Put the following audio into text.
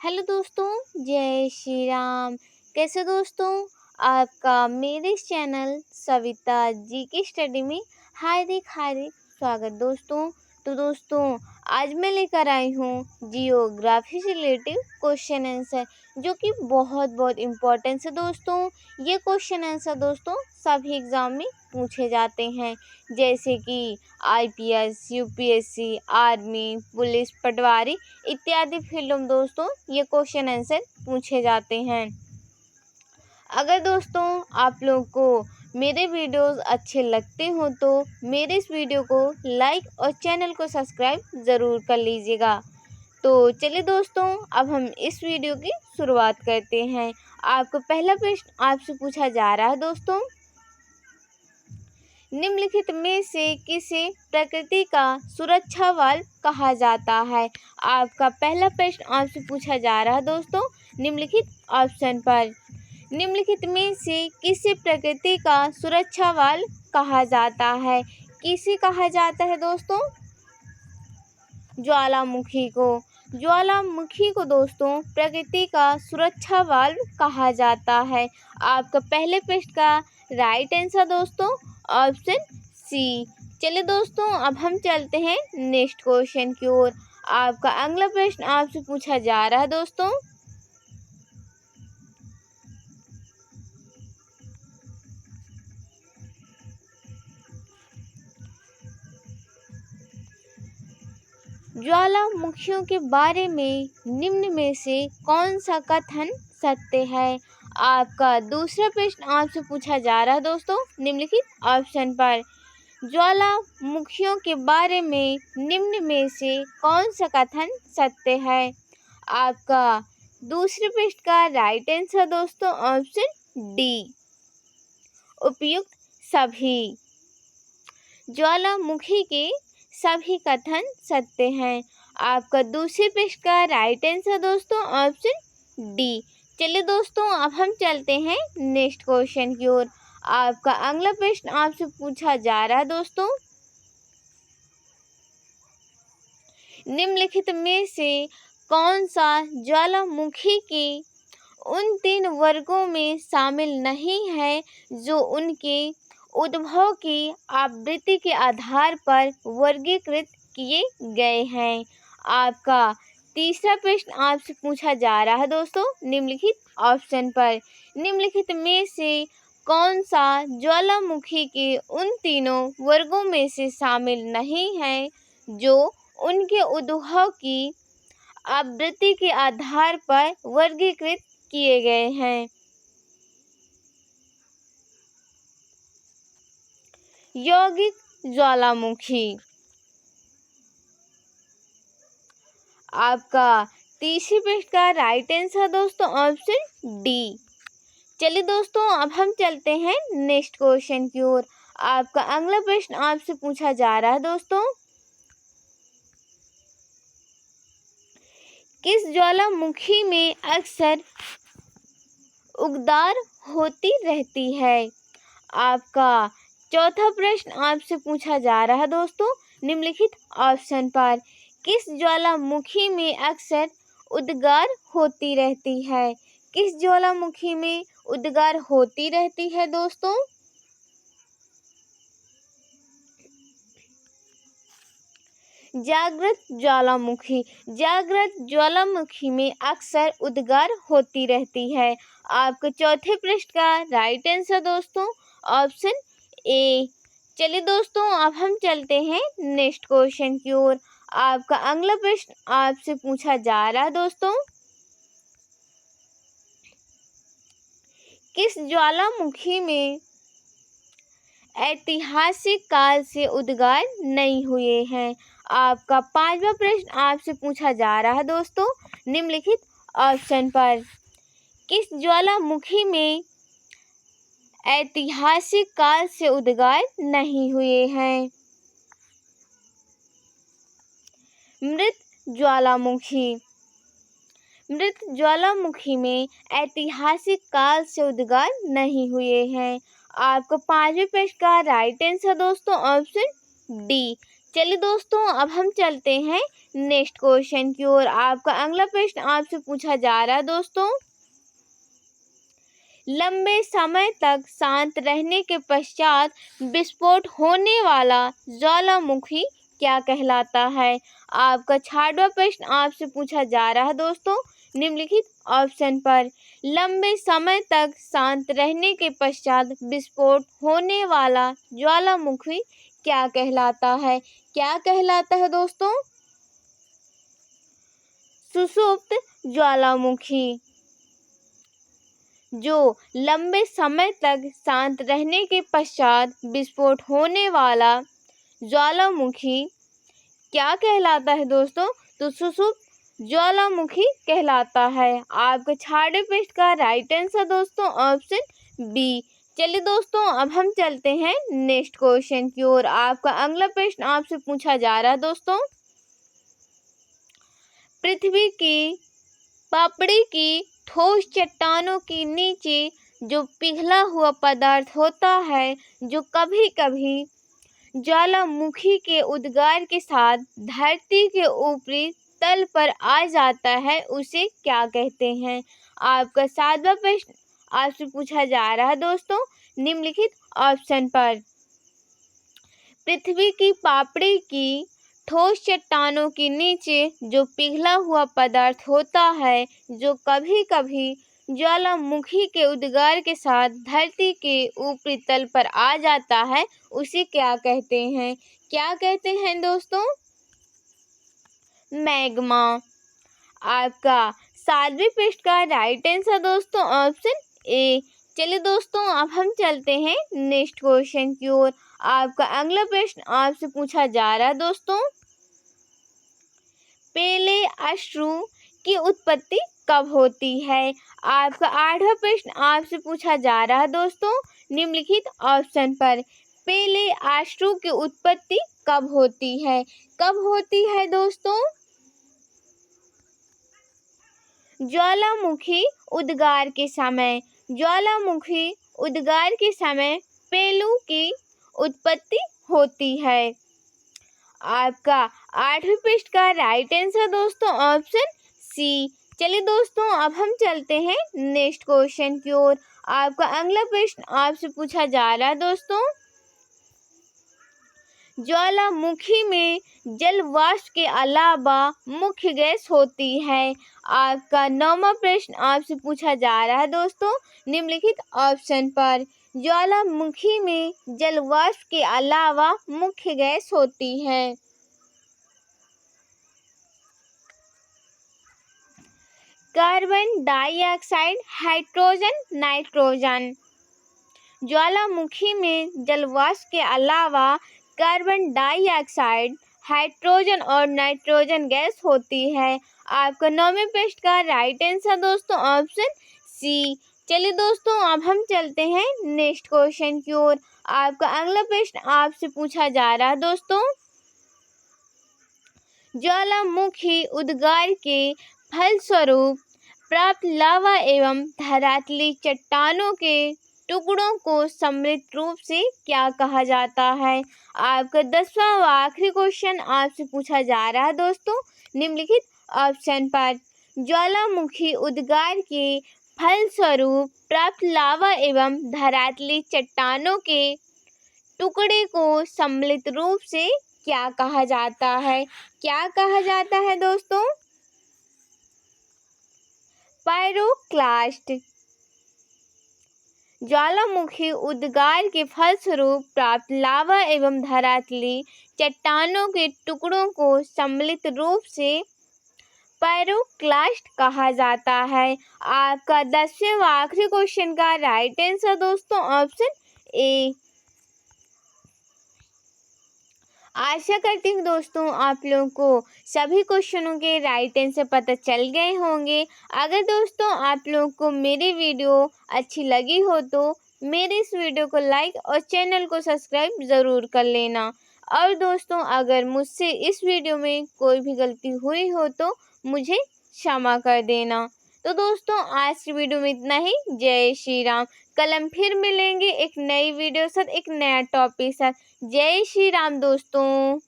Hello दोस्तों, जय श्री राम। कैसे दोस्तों? आपका मेरे इस चैनल सविता जी की स्टडी में हार्दिक हार्दिक स्वागत दोस्तों। तो दोस्तों, आज मैं लेकर आई हूँ जियोग्राफी से रिलेटिव क्वेश्चन आंसर, जो कि बहुत बहुत इम्पोर्टेंट है दोस्तों। ये क्वेश्चन आंसर दोस्तों सभी एग्जाम में पूछे जाते हैं, जैसे कि आईपीएस, यूपीएससी, आर्मी, पुलिस, पटवारी इत्यादि फील्डों में दोस्तों ये क्वेश्चन आंसर पूछे जाते हैं। अगर दोस्तों आप लोग को मेरे वीडियोस अच्छे लगते हो तो मेरे इस वीडियो को लाइक और चैनल को सब्सक्राइब ज़रूर कर लीजिएगा। तो चलिए दोस्तों, अब हम इस वीडियो की शुरुआत करते हैं। आपको पहला प्रश्न आपसे पूछा जा रहा है दोस्तों, निम्नलिखित में से किसे प्रकृति का सुरक्षा वाल्व कहा जाता है? आपका पहला प्रश्न आपसे पूछा जा रहा है दोस्तों, निम्नलिखित ऑप्शन पर निम्नलिखित में से किसे प्रकृति का सुरक्षा वाल्व कहा जाता है? किसे कहा जाता है दोस्तों? ज्वालामुखी को। ज्वालामुखी को दोस्तों प्रकृति का सुरक्षा वाल्व कहा जाता है। आपका पहले प्रश्न का राइट आंसर दोस्तों ऑप्शन सी। चलिए दोस्तों, अब हम चलते हैं नेक्स्ट क्वेश्चन की ओर। आपका अगला प्रश्न आपसे पूछा जा रहा है दोस्तों, ज्वालामुखियों के बारे में निम्न में से कौन सा कथन सत्य है? आपका दूसरा प्रश्न आपसे पूछा जा रहा है दोस्तों, निम्नलिखित ऑप्शन पर ज्वालामुखियों के बारे में निम्न में से कौन सा कथन सत्य है? आपका दूसरे प्रश्न का राइट आंसर दोस्तों ऑप्शन डी, उपयुक्त सभी। ज्वालामुखी के सभी कथन सत्य हैं। आपका दूसरे प्रश्न का राइट आंसर दोस्तों ऑप्शन डी। चलिए दोस्तों, अब हम चलते हैं नेक्स्ट क्वेश्चन की ओर। आपका अगला प्रश्न आपसे पूछा जा रहा है दोस्तों, निम्नलिखित में से कौन सा ज्वालामुखी के उन 3 वर्गों में शामिल नहीं है जो उनके उद्भव की आवृत्ति के आधार पर वर्गीकृत किए गए हैं? आपका तीसरा प्रश्न आपसे पूछा जा रहा है दोस्तों, निम्नलिखित ऑप्शन पर निम्नलिखित में से कौन सा ज्वालामुखी के उन तीनों वर्गों में से शामिल नहीं है जो उनके उद्भव की आवृत्ति के आधार पर वर्गीकृत किए गए हैं? यौगिक ज्वालामुखी। आपका तीसरे प्रश्न का राइट आंसर दोस्तों ऑप्शन डी। चलिए दोस्तों, अब हम चलते हैं नेक्स्ट क्वेश्चन की ओर। आपका अगला प्रश्न आपसे पूछा जा रहा है दोस्तों, किस ज्वालामुखी में अक्सर उगदार होती रहती है? आपका चौथा प्रश्न आपसे पूछा जा रहा है दोस्तों, निम्नलिखित ऑप्शन पर किस ज्वालामुखी में अक्सर उद्गार होती रहती है? किस ज्वालामुखी में उद्गार होती रहती है दोस्तों? जागृत ज्वालामुखी। जागृत ज्वालामुखी में अक्सर उद्गार होती रहती है। आपके चौथे प्रश्न का राइट आंसर दोस्तों ऑप्शन ए। चलिए दोस्तों, अब हम चलते हैं नेक्स्ट क्वेश्चन की ओर। आपका अगला प्रश्न आपसे पूछा जा रहा है दोस्तों, किस ज्वालामुखी में ऐतिहासिक काल से उद्गार नहीं हुए हैं? आपका पांचवा प्रश्न आपसे पूछा जा रहा है दोस्तों, निम्नलिखित ऑप्शन पर किस ज्वालामुखी में ऐतिहासिक काल से उद्गार नहीं हुए हैं? मृत ज्वालामुखी। मृत ज्वालामुखी में ऐतिहासिक काल से उद्गार नहीं हुए हैं। आपको पांचवें प्रश्न का राइट आंसर दोस्तों ऑप्शन डी। चलिए दोस्तों, अब हम चलते हैं नेक्स्ट क्वेश्चन की ओर। आपका अगला प्रश्न आपसे पूछा जा रहा है दोस्तों, लंबे समय तक शांत रहने के पश्चात विस्फोट होने वाला ज्वालामुखी क्या कहलाता है। आपका 6वां प्रश्न आपसे पूछा जा रहा है दोस्तों, निम्नलिखित ऑप्शन पर लंबे समय तक शांत रहने के पश्चात विस्फोट होने वाला ज्वालामुखी क्या कहलाता है। क्या कहलाता है दोस्तों? सुषुप्त ज्वालामुखी। जो लंबे समय तक शांत रहने के पश्चात विस्फोट होने वाला ज्वालामुखी क्या कहलाता है दोस्तों? तो सुषुप्त ज्वालामुखी कहलाता है। आपके 6वें प्रश्न का राइट आंसर दोस्तों ऑप्शन बी। चलिए दोस्तों, अब हम चलते हैं नेक्स्ट क्वेश्चन की ओर। आपका अगला प्रश्न आपसे पूछा जा रहा है दोस्तों, पृथ्वी की पापड़ी की ठोस चट्टानों के नीचे जो पिघला हुआ पदार्थ होता है, जो कभी कभी ज्वालामुखी के उद्गार के साथ धरती के ऊपरी तल पर आ जाता है, उसे क्या कहते हैं। आपका 7वां प्रश्न आपसे पूछा जा रहा है दोस्तों, निम्नलिखित ऑप्शन पर पृथ्वी की पापड़ी की ठोस चट्टानों के नीचे जो पिघला हुआ पदार्थ होता है, जो कभी कभी ज्वालामुखी के उद्गार के साथ धरती के ऊपरी तल पर आ जाता है, उसे क्या कहते हैं। क्या कहते हैं दोस्तों? मैग्मा। आपका 7वें प्रश्न का राइट आंसर दोस्तों ऑप्शन ए। चलिए दोस्तों, अब हम चलते हैं नेक्स्ट क्वेश्चन की ओर। आपका अगला प्रश्न आपसे पूछा जा रहा है दोस्तों, पहले अश्रु की उत्पत्ति कब होती है। आपका 8वां प्रश्न आपसे पूछा जा रहा है दोस्तों, निम्नलिखित ऑप्शन पर पहले अश्रु की उत्पत्ति कब होती है। कब होती है दोस्तों? ज्वालामुखी उद्गार के समय। ज्वालामुखी उद्गार के समय पेलू की उत्पत्ति होती है। आपका 8वें प्रश्न का राइट आंसर दोस्तों ऑप्शन सी। चलिए दोस्तों, अब हम चलते हैं नेक्स्ट क्वेश्चन की ओर। आपका अगला प्रश्न आपसे पूछा जा रहा है दोस्तों, ज्वालामुखी में जल वाष्प के अलावा मुख्य गैस होती है। आपका 9वां प्रश्न आपसे पूछा जा रहा है दोस्तों, निम्नलिखित ऑप्शन पर ज्वालामुखी में जल वाष्प के अलावा मुख्य गैस होती है। Carbon dioxide, hydrogen, nitrogen. ज्वालामुखी में जल वाष्प के अलावा कार्बन डाइऑक्साइड, हाइड्रोजन और नाइट्रोजन गैस होती है। आपका 9वें प्रश्न का राइट आंसर दोस्तों ऑप्शन सी। चलिए दोस्तों, अब हम चलते हैं नेक्स्ट क्वेश्चन की ओर। आपका अगला प्रश्न आपसे पूछा जा रहा है दोस्तों, ज्वालामुखी उद्गार के फलस्वरूप प्राप्त लावा एवं धरातली चट्टानों के टुकड़ों को सम्मिलित रूप से क्या कहा जाता है। आपका 10वां व आखिरी क्वेश्चन आपसे पूछा जा रहा है दोस्तों, निम्नलिखित ऑप्शन पर ज्वालामुखी उद्गार के फलस्वरूप प्राप्त लावा एवं धरातली चट्टानों के टुकड़े को सम्मिलित रूप से क्या कहा जाता है। क्या कहा जाता है दोस्तों? पायरोक्लास्ट। ज्वालामुखी उद्गार के फलस्वरूप प्राप्त लावा एवं धरातली चट्टानों के टुकड़ों को सम्मिलित रूप से पायरोक्लास्ट कहा जाता है। आपका 10वें व आखिरी क्वेश्चन का राइट आंसर दोस्तों ऑप्शन ए। आशा करती हूँ दोस्तों आप लोगों को सभी क्वेश्चनों के राइट आंसर पता चल गए होंगे। अगर दोस्तों आप लोगों को मेरी वीडियो अच्छी लगी हो तो मेरे इस वीडियो को लाइक और चैनल को सब्सक्राइब ज़रूर कर लेना। और दोस्तों अगर मुझसे इस वीडियो में कोई भी गलती हुई हो तो मुझे क्षमा कर देना। तो दोस्तों आज की वीडियो में इतना ही। जय श्री राम। कल हम फिर मिलेंगे एक नई वीडियो साथ, एक नया टॉपिक साथ। जय श्री राम दोस्तों।